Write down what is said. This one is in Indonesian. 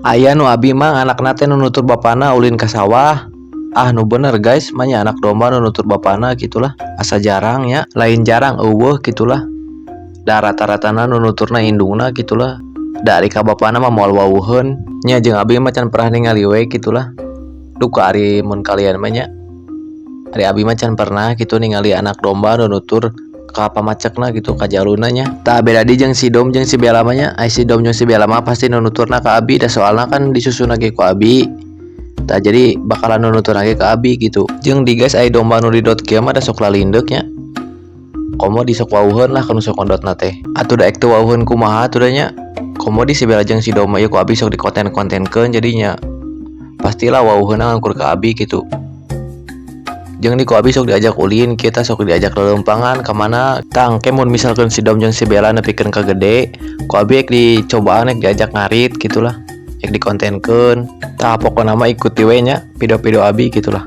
Aya nu abi mah anak nate nu nutur bapana ulin ka sawah. Ah nu bener guys, mahnya anak domba nu nutur bapana gitulah. Asa jarang ya, lain jarang eueuh gitulah. Da rata-ratana nu nuturna indungna gitulah. Dari ka bapana mah moal wawuheun. Nya jeung abi mah can pernah ningali we gitulah. Duh ka ari mun kalian mah nya. Ari abi mah can pernah gitu ningali anak domba nu nutur ka pamacekna gitu ka jaluna nya. Tah beda di jeung si Dom jeung si Bella mah nya. Ai si Dom jeung si Bella mah pasti nu nuturna ka abi da soalna kan disusun lagi ku abi. Tah jadi bakalan nu nutur lagi ke abi gitu. Jeung di guys ai domba nu di dot kieu mah da sok lalindeuk nya. Komo di sok wawuheun lah kanu sok ondotna teh. Atuh da ek teu wawuheun kumaha atuh da nya. Komo di si Bella jeung si Dom mah ieu ku abi sok di konten-kontenkeun jadinya. Pastilah wawuheunna ngangkur ke abi gitu. Jeung di ku abi sok diajak ulin, kita sok diajak lelempangan ka mana tangke mun misalkan si Dom jeung si Bella nepikeun ka gede, ku abi ek dicobaan ek diajak ngarit gitulah. Ek dikontenkeun. Tah pokona mah ikuti we nya video-video abi gitulah.